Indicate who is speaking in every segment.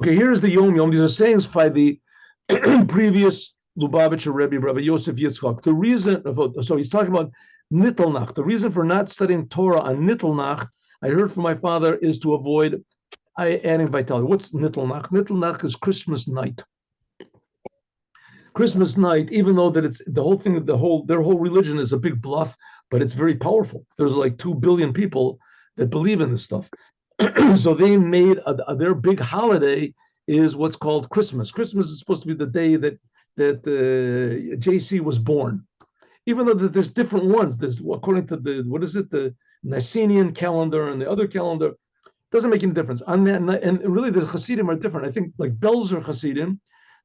Speaker 1: Okay, here's the Yom Yom. These are sayings by the previous Lubavitcher Rebbe Yosef Yitzchak. The reason, so he's talking about Nittelnacht. The reason for not studying Torah on Nittelnacht, I heard from my father, is to avoid adding vitality. What's Nittelnacht? Nittelnacht is Christmas night. Christmas night, even though that it's the whole thing, their whole religion is a big bluff, but it's very powerful. There's like 2 billion people that believe in this stuff. So they made their big holiday is what's called Christmas. Christmas is supposed to be the day that JC was born. Even though there's different ones, there's according to the Nicenian calendar and the other calendar, doesn't make any difference. On that night, and really the Hasidim are different. I think like Belzer Hasidim,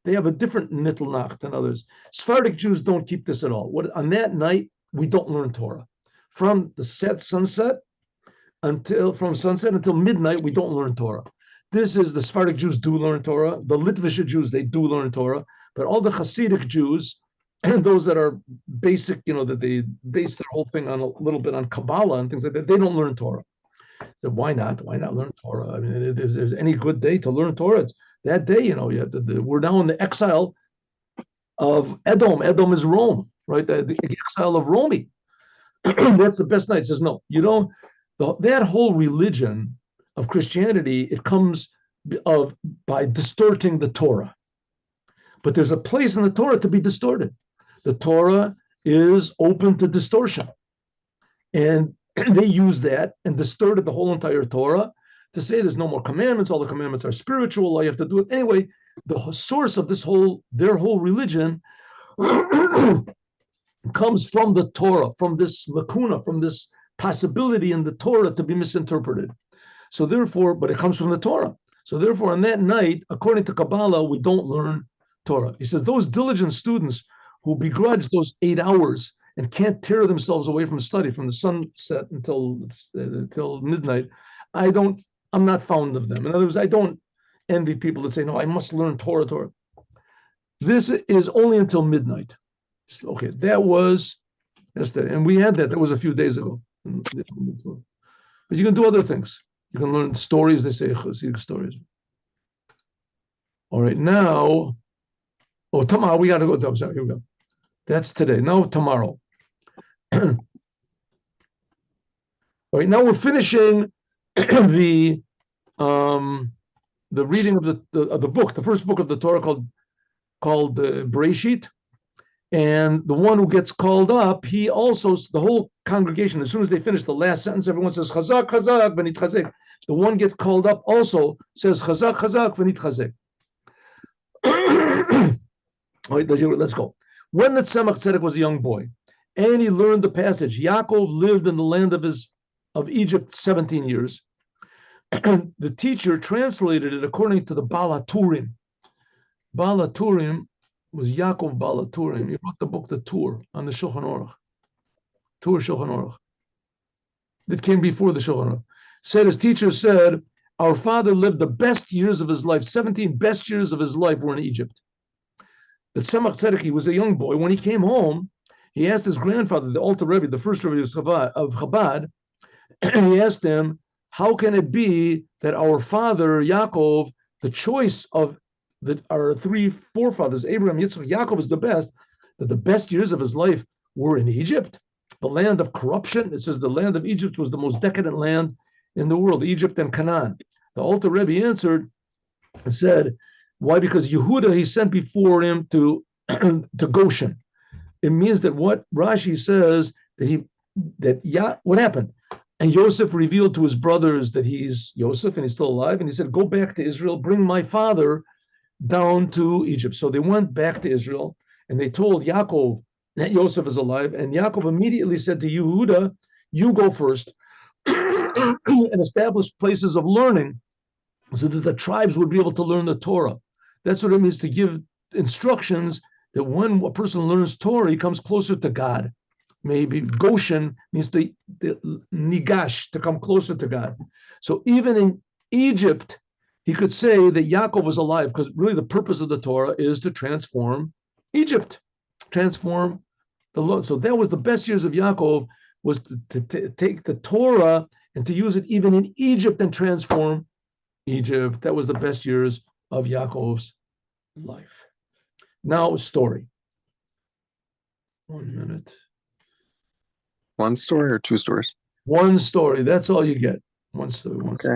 Speaker 1: they have a different Nittelnacht than others. Sephardic Jews don't keep this at all. On that night, we don't learn Torah. From sunset until midnight, we don't learn Torah. This is the Sephardic Jews do learn Torah. The Lubavitcher Jews, they do learn Torah. But all the Hasidic Jews and those that are basic, that they base their whole thing on a little bit on Kabbalah and things like that, they don't learn Torah. So why not? Why not learn Torah? I mean, if there's any good day to learn Torah, it's that day. You have we're now in the exile of Edom. Edom is Rome, right? The exile of Romi. That's the best night. It says no, you don't. That whole religion of Christianity, it comes by distorting the Torah. But there's a place in the Torah to be distorted. The Torah is open to distortion. And they use that and distorted the whole entire Torah to say there's no more commandments. All the commandments are spiritual. All you have to do it. Anyway, the source of their whole religion comes from the Torah, from this lacuna, from this possibility in the Torah to be misinterpreted. So therefore, but it comes from the Torah. So therefore, on that night, according to Kabbalah, we don't learn Torah. He says those diligent students who begrudge those 8 hours and can't tear themselves away from study from the sunset until midnight, I'm not fond of them. In other words, I don't envy people that say, no, I must learn Torah. This is only until midnight. Okay, that was yesterday. And we had that was a few days ago. But you can do other things. You can learn stories, they say, Hasidic stories. All right, now, tomorrow we got to go. I'm sorry, here we go. That's today. Now, tomorrow. All right, now we're finishing the reading of the book, the first book of the Torah called Bereshit. And the one who gets called up, he also, the whole congregation, as soon as they finish the last sentence, everyone says, Chazak, Chazak, V'nit Chazek. The one gets called up also says, Chazak, Chazak, V'nit Chazek. All right, let's go. When the Tzemach Tzedek was a young boy, and he learned the passage, Yaakov lived in the land of Egypt 17 years. And the teacher translated it according to the Baal HaTurim. Baal HaTurim was Yaakov Baal HaTurim. He wrote the book, the Tur, on the Shulchan Aruch. Tur Shulchan Aruch. That came before the Shulchan Aruch. Said his teacher said, our father lived the best years of his life. 17 best years of his life were in Egypt. The Tzemach Tzedek, he was a young boy. When he came home, he asked his grandfather, the Alter Rebbe, the first Rebbe of Chabad, and he asked him, how can it be that our father, Yaakov, the choice of our 3 forefathers, Abraham, Yitzchak, Yaakov is the best, that the best years of his life were in Egypt, the land of corruption? It says the land of Egypt was the most decadent land in the world, Egypt and Canaan. The Alter Rebbe answered and said, why? Because Yehuda, he sent before him to Goshen. It means that what Rashi says, what happened? And Yosef revealed to his brothers that he's Yosef and he's still alive. And he said, go back to Israel, bring my father down to Egypt. So they went back to Israel and they told Yaakov that Yosef is alive. And Yaakov immediately said to Yehuda, you go first and establish places of learning so that the tribes would be able to learn the Torah. That's what it means to give instructions that when a person learns Torah, he comes closer to God. Maybe Goshen means the nigash, to come closer to God. So even in Egypt, he could say that Yaakov was alive, because really the purpose of the Torah is to transform Egypt, transform the Lord. So that was the best years of Yaakov, was to take the Torah and to use it even in Egypt and transform Egypt. That was the best years of Yaakov's life. Now, a story. 1 minute.
Speaker 2: One story or two stories?
Speaker 1: One story. That's all you get. One story.
Speaker 2: Okay.